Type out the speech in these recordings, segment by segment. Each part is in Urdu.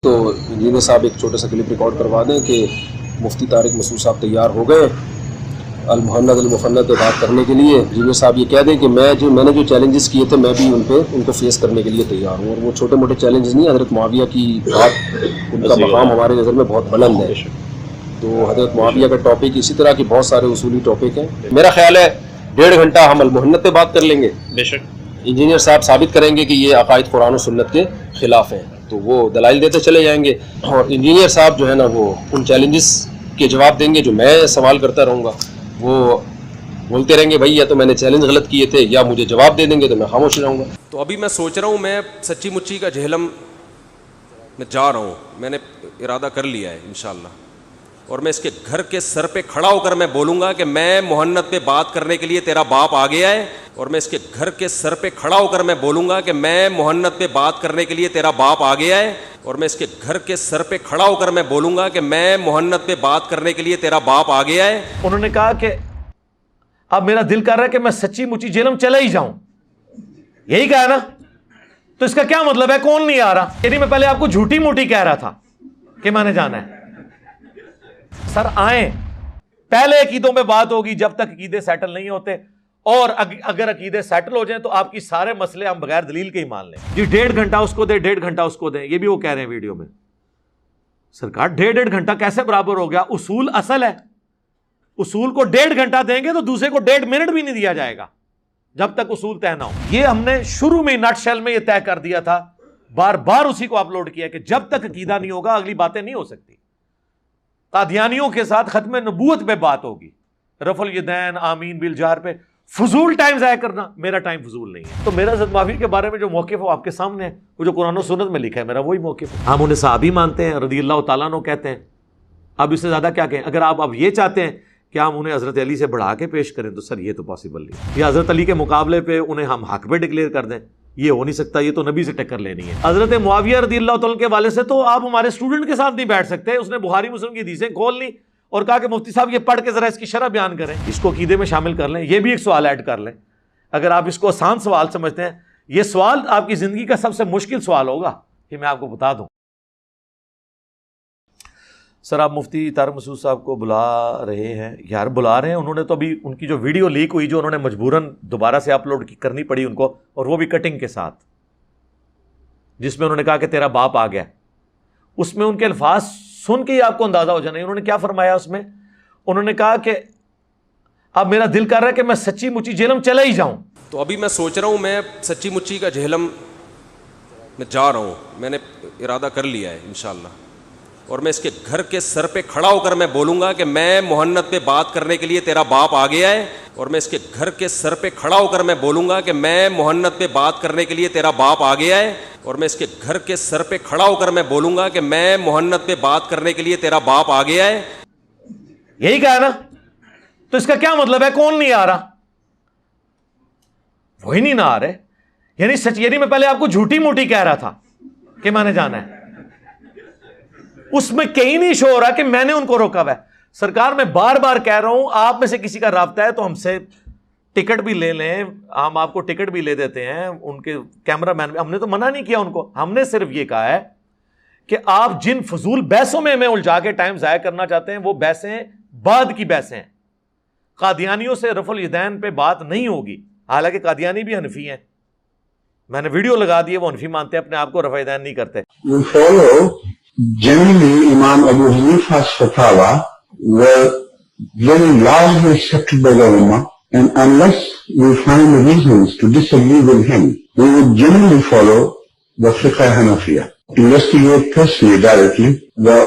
تو انجینئر صاحب ایک چھوٹا سا کلپ ریکارڈ کروا دیں کہ مفتی طارق مسعود صاحب تیار ہو گئے المہند المفند پہ بات کرنے کے لیے. انجینئر صاحب یہ کہہ دیں کہ میں نے جو چیلنجز کیے تھے میں بھی ان کو فیس کرنے کے لیے تیار ہوں, اور وہ چھوٹے موٹے چیلنجز نہیں. حضرت معاویہ کی بات, ان کا مقام ہماری نظر میں بہت بلند ہے. تو حضرت معاویہ کا ٹاپک, اسی طرح کے بہت سارے اصولی ٹاپک ہیں. میرا خیال ہے 1.5 گھنٹہ ہم المہند پہ بات کر لیں گے. بے شک انجینئر صاحب ثابت کریں گے کہ یہ عقائد قرآن و سنت کے خلاف ہیں, تو وہ دلائل دیتے چلے جائیں گے. اور انجینئر صاحب جو ہے نا وہ ان چیلنجز کے جواب دیں گے جو میں سوال کرتا رہوں گا. وہ بولتے رہیں گے بھائی یا تو میں نے چیلنج غلط کیے تھے, یا مجھے جواب دے دیں گے تو میں خاموش رہوں گا. تو ابھی میں سوچ رہا ہوں, میں سچی مچی کا جہلم میں جا رہا ہوں, میں نے ارادہ کر لیا ہے انشاءاللہ. اور میں اس کے گھر کے سر پہ کھڑا ہو کر میں بولوں گا کہ میں محنت پہ بات کرنے کے لیے تیرا باپ آ گیا ہے. اور میں اس کے گھر کے سر پہ کھڑا ہو کر میں بولوں گا کہ میں محنت پہ بات کرنے کے لیے تیرا باپ آ گیا ہے. اور میں اس کے گھر کے سر پہ کھڑا ہو کر میں بولوں گا کہ میں محنت پہ بات کرنے کے لیے تیرا باپ آ گیا ہے. انہوں نے کہا کہ اب میرا دل کر رہا ہے کہ میں سچی مچی جیلم چلا ہی جاؤں. یہی کہا نا, تو اس کا کیا مطلب ہے؟ کون نہیں آ رہا؟ یعنی میں پہلے آپ کو جھوٹی موٹی کہہ رہا تھا کہ میں نے جانا ہے. سر آئیں, پہلے عقیدوں پہ بات ہوگی جب تک عقیدے سیٹل نہیں ہوتے, اور اگر عقیدے سیٹل ہو جائیں تو آپ کی سارے مسئلے ہم بغیر دلیل کے ہی مان لیں. جی 1.5 گھنٹہ اس کو دے, 1.5 گھنٹہ اس کو دیں, یہ بھی وہ کہہ رہے ہیں ویڈیو میں. سرکار 1.5 گھنٹہ کیسے برابر ہو گیا؟ اصول اصل ہے, اصول کو 1.5 گھنٹہ دیں گے تو دوسرے کو 1.5 منٹ بھی نہیں دیا جائے گا جب تک اصول طے نہ ہو. یہ ہم نے شروع میں نٹ شیل میں یہ طے کر دیا تھا, بار بار اسی کو اپلوڈ کیا کہ جب تک عقیدہ نہیں ہوگا اگلی باتیں نہیں ہو سکتی. قادیانیوں کے ساتھ ختم نبوت پہ بات ہوگی, رفع الیدین آمین بالجہر پہ. فضول ٹائم ضائع کرنا, میرا ٹائم فضول نہیں ہے. تو میرا حضرت معاویہ کے بارے میں جو موقف ہے وہ آپ کے سامنے ہے, وہ جو قرآن و سنت میں لکھا ہے میرا وہی موقف ہے. ہم انہیں صحابی مانتے ہیں, رضی اللہ تعالیٰ عنہ کہتے ہیں. اب اس سے زیادہ کیا کہیں؟ اگر آپ اب یہ چاہتے ہیں کہ ہم انہیں حضرت علی سے بڑھا کے پیش کریں تو سر یہ تو پاسبل نہیں. یا حضرت علی کے مقابلے پہ انہیں ہم حق پہ ڈکلیئر کر دیں, یہ ہو نہیں سکتا. یہ تو نبی سے ٹکر لینی ہے. حضرت معاویہ رضی اللہ تعالیٰ کے والے سے تو آپ ہمارے اسٹوڈنٹ کے ساتھ نہیں بیٹھ سکتے. اس نے بخاری مسلم کی حدیثیں کھول لی اور کہا کہ مفتی صاحب یہ پڑھ کے ذرا اس کی شرح بیان کریں, اس کو عقیدے میں شامل کر لیں. یہ بھی ایک سوال ایڈ کر لیں اگر آپ اس کو آسان سوال سمجھتے ہیں. یہ سوال آپ کی زندگی کا سب سے مشکل سوال ہوگا کہ میں آپ کو بتا دوں. سر آپ مفتی طارق مسعود صاحب کو بلا رہے ہیں. یار بلا رہے ہیں, انہوں نے تو ابھی ان کی جو ویڈیو لیک ہوئی جو انہوں نے مجبوراً دوبارہ سے اپلوڈ کرنی پڑی ان کو, اور وہ بھی کٹنگ کے ساتھ, جس میں انہوں نے کہا کہ تیرا باپ آ گیا, اس میں ان کے الفاظ سن کے ہی آپ کو اندازہ ہو جانا. انہوں نے کیا فرمایا اس میں؟ انہوں نے کہا کہ اب میرا دل کر رہا ہے کہ میں سچی مچی جہلم چلا ہی جاؤں. تو ابھی میں سوچ رہا ہوں, میں سچی مچی کا جہلم میں جا رہا ہوں, میں نے ارادہ کر لیا ہے انشاءاللہ. اور میں اس کے گھر کے سر پہ کھڑا ہو کر میں بولوں گا کہ میں محنت پہ بات کرنے کے لیے تیرا باپ آ گیا ہے. اور میں اس کے گھر کے سر پہ کھڑا ہو کر میں بولوں گا کہ میں محنت پہ بات کرنے کے لیے تیرا باپ آ گیا ہے. اور میں اس کے گھر کے سر پہ کھڑا ہو کر میں بولوں گا کہ میں محنت پہ بات کرنے کے لیے تیرا باپ آ گیا ہے. یہی کہا نا, تو اس کا کیا مطلب ہے؟ کون نہیں آ رہا؟ وہی نہیں نہ آ رہے. یعنی سچ, یعنی میں پہلے آپ کو جھوٹی موٹی کہہ رہا تھا کہ میں نے جانا ہے, اس میں کہیں نہیں شو ہو رہا کہ میں نے ان کو روکا ہوا ہے. سرکار میں بار بار کہہ رہا ہوں, آپ میں سے کسی کا رابطہ ہے تو ہم سے ٹکٹ بھی لے لیں, ہم آپ کو ٹکٹ بھی لے دیتے ہیں. ان کے کیمرہ مین, ہم نے تو منع نہیں کیا ان کو, ہم نے صرف یہ کہا ہے کہ آپ جن فضول بحثوں میں ہمیں الجھا کے ٹائم ضائع کرنا چاہتے ہیں وہ بحثیں بعد کی بحثیں ہیں. قادیانیوں سے رفع الیدین پہ بات نہیں ہوگی, حالانکہ قادیانی بھی حنفی ہیں. میں نے ویڈیو لگا دی ہے, وہ حنفی مانتے ہیں اپنے آپ کو, رفع الیدین نہیں کرتے. Generally, Imam Abu Hanifa's fatwa were very largely accepted by the Ummah, and unless we find reasons to disagree with him, we would generally follow the Fiqh Hanafiya. Investigate personally, directly. The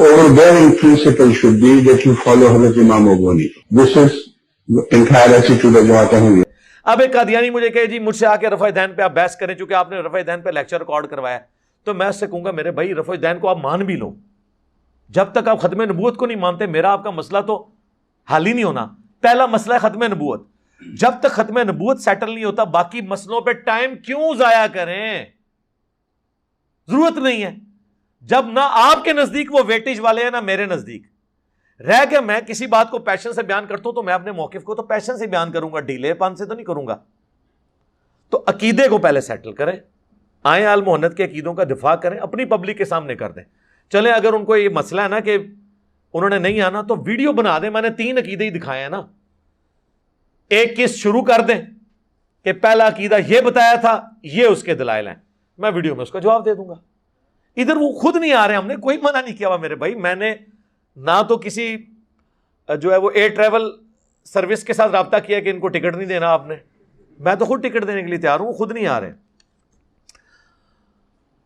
overbearing principle should be that you follow Hazrat Imam Abu Hanifa. This is the entire attitude of Jamaat Ahmadiyya. اب ایک قادیانی مجھے کہے جی مجھ سے آ کے رفع دین پہ آپ بحث کریں, چونکہ آپ نے رفع دین پہ لیکچر ریکارڈ کروایا, تو میں اس سے کہوں گا میرے بھائی رفع دین کو آپ مان بھی لو, جب تک آپ ختم نبوت کو نہیں مانتے میرا آپ کا مسئلہ تو حل ہی نہیں ہونا. پہلا مسئلہ ہے ختم نبوت. جب تک ختم نبوت سیٹل نہیں ہوتا باقی مسئلوں پہ ٹائم کیوں ضائع کریں؟ ضرورت نہیں ہے. جب نہ آپ کے نزدیک وہ ویٹیج والے ہیں نہ میرے نزدیک. رہ کے میں کسی بات کو پیشن سے بیان کرتا ہوں تو میں اپنے موقف کو تو پیشن سے بیان کروں گا, ڈیلے پن سے تو نہیں کروں گا. تو عقیدے کو پہلے سیٹل کریں, آئیں آل محنت کے عقیدوں کا دفاع کریں, اپنی پبلک کے سامنے کر دیں. چلیں اگر ان کو یہ مسئلہ ہے نا کہ انہوں نے نہیں آنا تو ویڈیو بنا دیں, میں نے 3 عقیدے ہی دکھائے ہیں نا, ایک قسط شروع کر دیں کہ پہلا عقیدہ یہ بتایا تھا, یہ اس کے دلائل ہیں, میں ویڈیو میں اس کا جواب دے دوں گا. ادھر وہ خود نہیں آ رہے, ہم نے کوئی منع نہیں کیا ہوا میرے بھائی. میں نے نہ تو کسی جو ہے وہ ایئر ٹریول سروس کے ساتھ رابطہ کیا کہ ان کو ٹکٹ نہیں دینا آپ نے, میں تو خود ٹکٹ دینے کے لیے تیار ہوں, وہ خود نہیں آ رہے.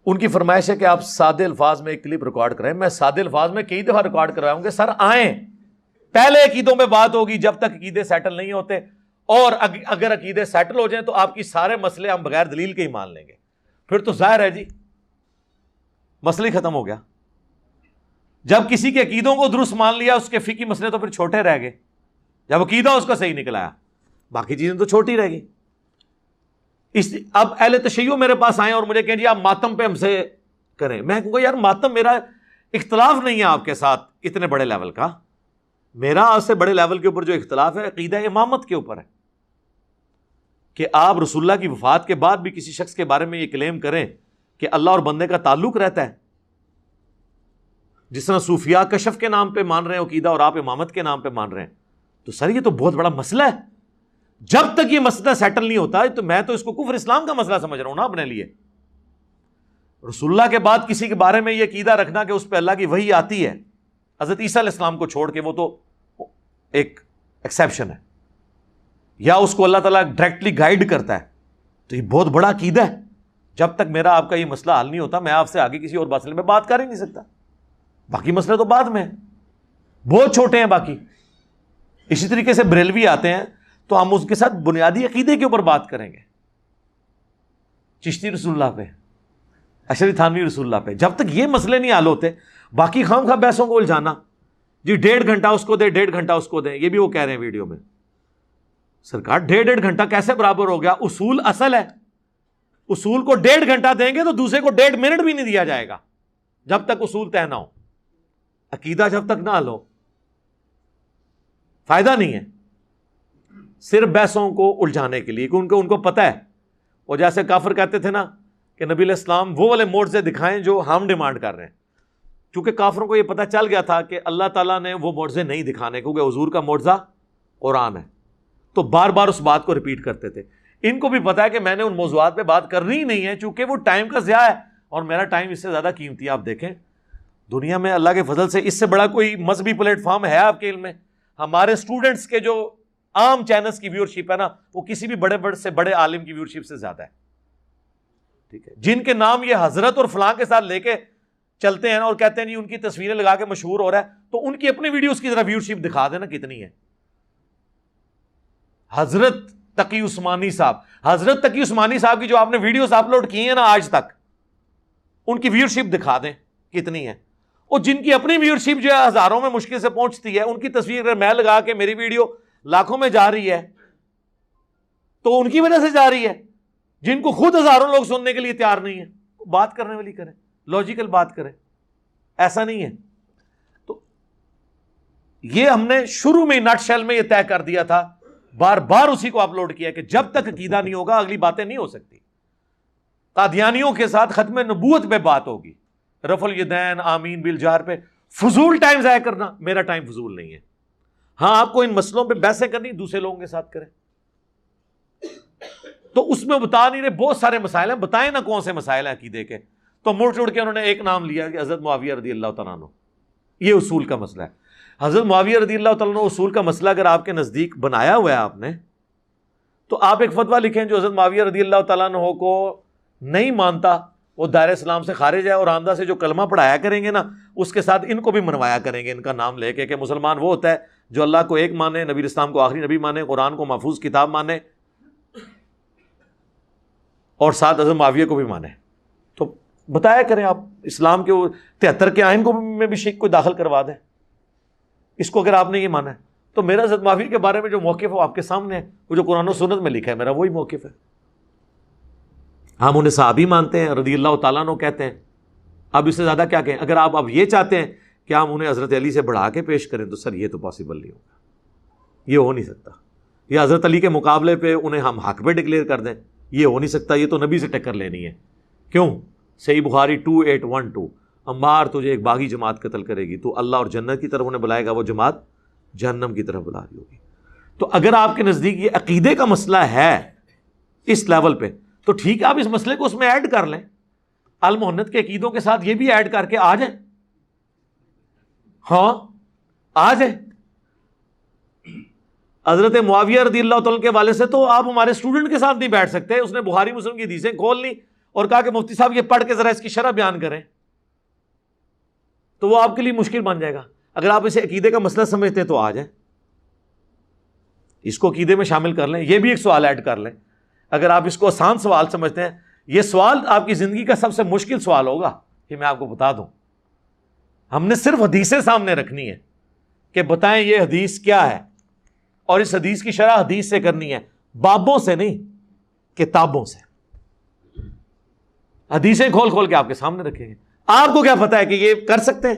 ان کی فرمائش ہے کہ آپ سادے الفاظ میں ایک کلپ ریکارڈ کریں. میں سادے الفاظ میں کئی دفعہ ریکارڈ کرواؤں گے. سر آئیں, پہلے عقیدوں پہ بات ہوگی جب تک عقیدے سیٹل نہیں ہوتے, اور اگر عقیدے سیٹل ہو جائیں تو آپ کی سارے مسئلے ہم بغیر دلیل کے ہی مان لیں گے. پھر تو ظاہر ہے جی مسئلہ ہی ختم ہو گیا. جب کسی کے عقیدوں کو درست مان لیا, اس کے فقہی مسئلے تو پھر چھوٹے رہ گئے. جب عقیدہ اس کا صحیح نکل آیا, باقی چیزیں تو چھوٹی رہ گئی. اب اہل تشیع میرے پاس آئے اور مجھے کہیں جی آپ ماتم پہ ہم سے کریں. میں کہوں گا یار ماتم میرا اختلاف نہیں ہے آپ کے ساتھ اتنے بڑے لیول کا, میرا آپ سے بڑے لیول کے اوپر جو اختلاف ہے عقیدہ امامت کے اوپر ہے, کہ آپ رسول اللہ کی وفات کے بعد بھی کسی شخص کے بارے میں یہ کلیم کریں کہ اللہ اور بندے کا تعلق رہتا ہے, جس طرح صوفیاء کشف کے نام پہ مان رہے ہیں عقیدہ اور آپ امامت کے نام پہ مان رہے ہیں. تو سر یہ تو بہت بڑا مسئلہ ہے. جب تک یہ مسئلہ سیٹل نہیں ہوتا تو میں تو اس کو کفر اسلام کا مسئلہ سمجھ رہا ہوں نا اپنے لیے. رسول اللہ کے بعد کسی کے بارے میں یہ عقیدہ رکھنا کہ اس پہ اللہ کی وحی آتی ہے, حضرت عیسیٰ علیہ السلام کو چھوڑ کے, وہ تو ایک ایکسیپشن ہے, یا اس کو اللہ تعالیٰ ڈائریکٹلی گائیڈ کرتا ہے, تو یہ بہت بڑا عقیدہ ہے. جب تک میرا آپ کا یہ مسئلہ حل نہیں ہوتا, میں آپ سے آگے کسی اور مسئلے میں بات کر ہی نہیں سکتا. باقی مسئلے تو بعد میں ہیں, بہت چھوٹے ہیں باقی. اسی طریقے سے بریلوی آتے ہیں تو ہم اس کے ساتھ بنیادی عقیدے کے اوپر بات کریں گے, چشتی رسول اللہ پہ, اشعری تھانوی رسول اللہ پہ. جب تک یہ مسئلے نہیں حل ہوتے, باقی خام خواہ بحثوں کو الجھانا, جی 1.5 گھنٹہ اس کو دیں 1.5 گھنٹہ اس کو دیں, یہ بھی وہ کہہ رہے ہیں ویڈیو میں. سرکار 1.5 گھنٹہ کیسے برابر ہو گیا؟ اصول اصل ہے, اصول کو 1.5 گھنٹہ دیں گے تو دوسرے کو 1.5 منٹ بھی نہیں دیا جائے گا جب تک اصول طے نہ ہو. عقیدہ جب تک نہ حل ہو فائدہ نہیں ہے, صرف بحثوں کو الجھانے کے لیے, کہ ان کو پتہ ہے. اور جیسے کافر کہتے تھے نا کہ نبی علیہ السلام وہ والے معجزے دکھائیں جو ہم ڈیمانڈ کر رہے ہیں, کیونکہ کافروں کو یہ پتہ چل گیا تھا کہ اللہ تعالیٰ نے وہ معجزے نہیں دکھانے, کیونکہ حضور کا معجزہ قرآن ہے. تو بار بار اس بات کو ریپیٹ کرتے تھے. ان کو بھی پتا ہے کہ میں نے ان موضوعات پہ بات کرنی ہی نہیں ہے, چونکہ وہ ٹائم کا ضیاع ہے, اور میرا ٹائم اس سے زیادہ قیمتی ہے. آپ دیکھیں دنیا میں اللہ کے فضل سے اس سے بڑا کوئی مذہبی پلیٹ فارم ہے آپ کے علم میں؟ ہمارے اسٹوڈنٹس کے جو عام چینلز کی ویورشپ ہے نا, وہ کسی بھی بڑے سے بڑے عالم کی ویورشپ سے زیادہ ہے. ٹھیک ہے, جن کے نام یہ حضرت اور فلاں کے ساتھ لے کے چلتے ہیں اور کہتے ہیں جی ان کی تصویریں لگا کے مشہور ہو رہا ہے, تو ان کی اپنی ویڈیوز کی ذرا ویورشپ دکھا دینا کتنی ہے. حضرت تقی عثمانی صاحب کی جو آپ نے ویڈیوز اپلوڈ کی ہیں نا آج تک, ان کی ویورشپ دکھا دیں کتنی ہے. اور جن کی اپنی ویورشپ جو ہے ہزاروں میں مشکل سے پہنچتی ہے, ان کی تصویر اگر میں لگا کے میری ویڈیو لاکھوں میں جا رہی ہے تو ان کی وجہ سے جا رہی ہے. جن کو خود ہزاروں لوگ سننے کے لیے تیار نہیں ہے, بات کرنے والی کریں, لاجیکل بات کریں, ایسا نہیں ہے. تو یہ ہم نے شروع میں نٹ شیل میں یہ طے کر دیا تھا, بار بار اسی کو اپلوڈ کیا کہ جب تک عقیدہ نہیں ہوگا اگلی باتیں نہیں ہو سکتی. قادیانیوں کے ساتھ ختم نبوت پہ بات ہوگی, رفع الیدین آمین بالجہر پہ. فضول ٹائم ضائع کرنا, میرا ٹائم فضول نہیں ہے. ہاں آپ کو ان مسئلوں پہ بحثیں کرنی دوسرے لوگوں کے ساتھ کریں, تو اس میں بتا نہیں رہے بہت سارے مسائل ہیں, بتائیں نا کون سے مسائل ہیں عقیدے کے. تو مڑ چڑ کے انہوں نے ایک نام لیا کہ حضرت معاویہ رضی اللہ تعالیٰ عنہ, یہ اصول کا مسئلہ ہے. حضرت معاویہ رضی اللہ تعالیٰ عنہ اصول کا مسئلہ اگر آپ کے نزدیک بنایا ہوا ہے آپ نے, تو آپ ایک فتویٰ لکھیں جو حضرت معاویہ رضی اللہ تعالیٰ عنہ کو نہیں مانتا وہ دائرہ اسلام سے خارج ہے, اور آمدہ سے جو کلمہ پڑھایا کریں گے نا اس کے ساتھ ان کو بھی منوایا کریں گے ان کا نام لے کے, کہ مسلمان وہ ہوتا ہے جو اللہ کو ایک مانے, نبی اسلام کو آخری نبی مانے, قرآن کو محفوظ کتاب مانے, اور ساتھ حضرت معاویہ کو بھی مانے. تو بتایا کریں آپ اسلام کے 73 کے آئین کو میں بھی شک کو داخل کروا دیں اس کو, اگر آپ نے یہ مانا ہے. تو میرا حضرت معاویہ کے بارے میں جو موقف ہے آپ کے سامنے ہے, وہ جو قرآن و سنت میں لکھا ہے میرا وہی موقف ہے. ہم انہیں صحابی مانتے ہیں, رضی اللہ تعالیٰ عنہ کہتے ہیں. اب اس سے زیادہ کیا کہیں؟ اگر آپ اب یہ چاہتے ہیں کہ ہم انہیں حضرت علی سے بڑھا کے پیش کریں تو سر یہ تو پاسبل نہیں ہوگا, یہ ہو نہیں سکتا. یا حضرت علی کے مقابلے پہ انہیں ہم حق پہ ڈکلیئر کر دیں, یہ ہو نہیں سکتا. یہ تو نبی سے ٹکر لینی ہے, کیوں؟ صحیح بخاری 2812، عمار تجھے ایک باغی جماعت قتل کرے گی، تو اللہ اور جنت کی طرف انہیں بلائے گا، وہ جماعت جہنم کی طرف بلا رہی ہوگی۔ تو اگر آپ کے نزدیک یہ عقیدے کا مسئلہ ہے اس لیول پہ، تو ٹھیک ہے، آپ اس مسئلے کو اس میں ایڈ کر لیں، المحنت کے عقیدوں کے ساتھ یہ بھی ایڈ کر کے آ جائیں، ہاں آ جائیں۔ حضرت معاویہ رضی اللہ تعالیٰ کے والے سے تو آپ ہمارے اسٹوڈنٹ کے ساتھ نہیں بیٹھ سکتے، اس نے بخاری مسلم کی حدیثیں کھول لی اور کہا کہ مفتی صاحب یہ پڑھ کے ذرا اس کی شرح بیان کریں، تو وہ آپ کے لیے مشکل بن جائے گا۔ اگر آپ اسے عقیدے کا مسئلہ سمجھتے ہیں تو آ جائیں، اس کو عقیدے میں شامل کر لیں، یہ بھی ایک سوال ایڈ کر لیں۔ اگر آپ اس کو آسان سوال سمجھتے ہیں، یہ سوال آپ کی زندگی کا سب سے مشکل سوال ہوگا، یہ میں آپ کو بتا دوں۔ ہم نے صرف حدیثیں سامنے رکھنی ہے کہ بتائیں یہ حدیث کیا ہے، اور اس حدیث کی شرح حدیث سے کرنی ہے، بابوں سے نہیں، کتابوں سے۔ حدیثیں کھول کھول کے آپ کے سامنے رکھیں گے، آپ کو کیا پتا ہے کہ یہ کر سکتے ہیں؟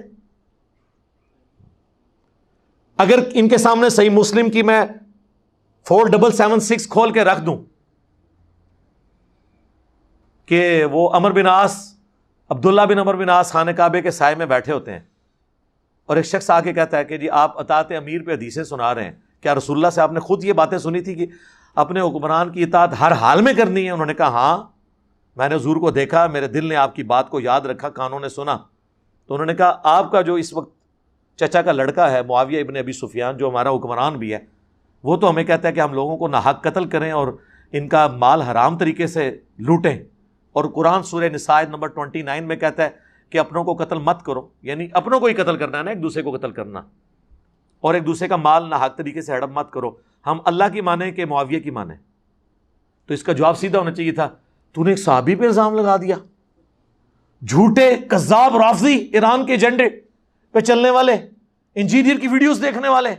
اگر ان کے سامنے صحیح مسلم کی میں 4776 کھول کے رکھ دوں کہ وہ عمر بن عاص، عبداللہ بن عمر بن عاص خانہ کعبے کے سائے میں بیٹھے ہوتے ہیں، اور ایک شخص آ کے کہتا ہے کہ جی آپ اطاعت امیر پہ حدیثیں سنا رہے ہیں، کیا رسول اللہ سے آپ نے خود یہ باتیں سنی تھی کہ اپنے حکمران کی اطاعت ہر حال میں کرنی ہے؟ انہوں نے کہا ہاں، میں نے حضور کو دیکھا، میرے دل نے آپ کی بات کو یاد رکھا، کانوں نے سنا۔ تو انہوں نے کہا آپ کا جو اس وقت چچا کا لڑکا ہے معاویہ ابن ابی سفیان، جو ہمارا حکمران بھی ہے، وہ تو ہمیں کہتا ہے کہ ہم لوگوں کو ناحق قتل کریں اور ان کا مال حرام طریقے سے لوٹیں، اور قرآن سورہ نساء نمبر 29 میں کہتا ہے کہ اپنوں کو قتل مت کرو، یعنی اپنوں کو ہی قتل کرنا ہے نا، ایک دوسرے کو قتل کرنا، اور ایک دوسرے کا مال ناحق طریقے سے ہڑپ مت کرو۔ ہم اللہ کی مانیں کہ معاویہ کی مانیں؟ تو اس کا جواب سیدھا ہونا چاہیے تھا، تو نے ایک صحابی پہ الزام لگا دیا، جھوٹے کذاب رافضی، ایران کے ایجنڈے پہ چلنے والے، انجینئر کی ویڈیوز دیکھنے والے۔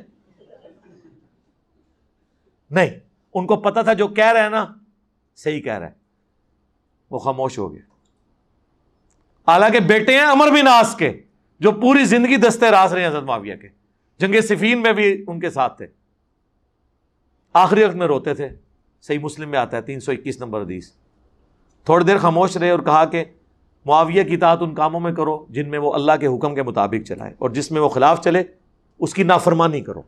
نہیں، ان کو پتا تھا جو کہہ رہے ہیں نا صحیح کہہ رہا ہے، وہ خاموش ہو گئے۔ حالانکہ بیٹے ہیں عمر بن عاص کے، جو پوری زندگی دستے راز رہے ہیں حضرت معاویہ کے، جنگ صفین میں بھی ان کے ساتھ تھے، آخری وقت میں روتے تھے۔ صحیح مسلم میں آتا ہے 321 نمبر حدیث۔ تھوڑی دیر خاموش رہے اور کہا کہ معاویہ کی اطاعت ان کاموں میں کرو جن میں وہ اللہ کے حکم کے مطابق چلائے، اور جس میں وہ خلاف چلے اس کی نافرمانی کرو۔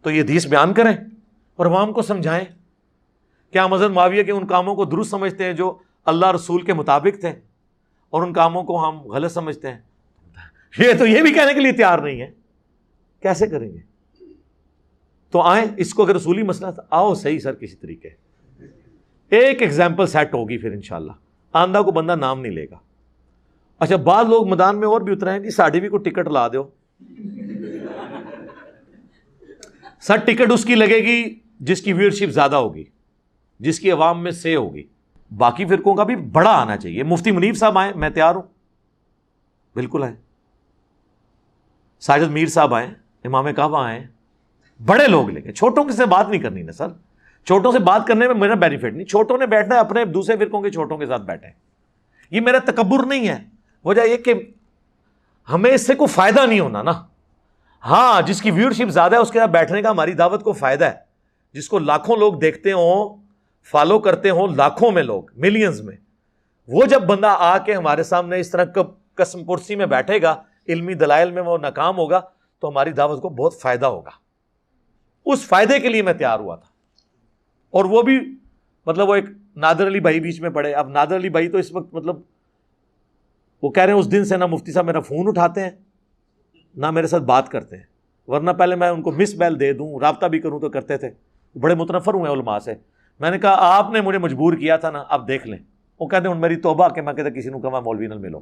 تو یہ حدیث بیان کریں اور عوام کو سمجھائیں کہ ہم حضرت معاویہ کے ان کاموں کو درست سمجھتے ہیں جو اللہ رسول کے مطابق تھے، اور ان کاموں کو ہم غلط سمجھتے ہیں۔ یہ تو یہ بھی کہنے کے لیے تیار نہیں ہے، کیسے کریں گے؟ تو آئیں، اس کو اگر رسولی مسئلہ تھا، آؤ صحیح سر کسی طریقے ایک ایگزامپل سیٹ ہوگی، پھر انشاءاللہ آندہ کو بندہ نام نہیں لے گا۔ اچھا، بعض لوگ میدان میں اور بھی اترے ہیں کہ ساڑھی بھی کو ٹکٹ لا دو، سر ٹکٹ اس کی لگے گی جس کی ویورشپ زیادہ ہوگی، جس کی عوام میں سے ہوگی۔ باقی فرقوں کا بھی بڑا آنا چاہیے۔ مفتی منیب صاحب آئیں، میں تیار ہوں، بالکل آئیں۔ ساجد میر صاحب آئیں، امام کعبہ آئیں، بڑے لوگ لے کے، چھوٹوں سے بات نہیں کرنی نا سر، چھوٹوں سے بات کرنے میں میرا بینیفٹ نہیں، چھوٹوں نے بیٹھنا ہے اپنے دوسرے فرقوں کے چھوٹوں کے ساتھ بیٹھیں، یہ میرا تکبر نہیں ہے، وجہ یہ کہ ہمیں اس سے کوئی فائدہ نہیں ہونا نا۔ ہاں، جس کی ویورشپ زیادہ ہے اس کے ساتھ بیٹھنے کا ہماری دعوت کو فائدہ ہے، جس کو لاکھوں لوگ دیکھتے ہوں، فالو کرتے ہوں، لاکھوں میں لوگ، ملینز میں، وہ جب بندہ آ کے ہمارے سامنے اس طرح قسم پرسی میں بیٹھے گا، علمی دلائل میں وہ ناکام ہوگا، تو ہماری دعوت کو بہت فائدہ ہوگا۔ اس فائدے کے لیے میں تیار ہوا تھا، اور وہ بھی مطلب وہ ایک نادر علی بھائی بیچ میں پڑے۔ اب نادر علی بھائی تو اس وقت مطلب وہ کہہ رہے ہیں اس دن سے نہ مفتی صاحب میرا فون اٹھاتے ہیں نہ میرے ساتھ بات کرتے ہیں، ورنہ پہلے میں ان کو مس بیل دے دوں، رابطہ بھی کروں تو کرتے تھے، بڑے متنفر ہوئے علماء سے۔ میں نے کہا آپ نے مجھے مجبور کیا تھا نا، اب دیکھ لیں۔ وہ کہتے ہیں میری توبہ کہ میں کہتا کسی کو کہا مولوی نال ملو۔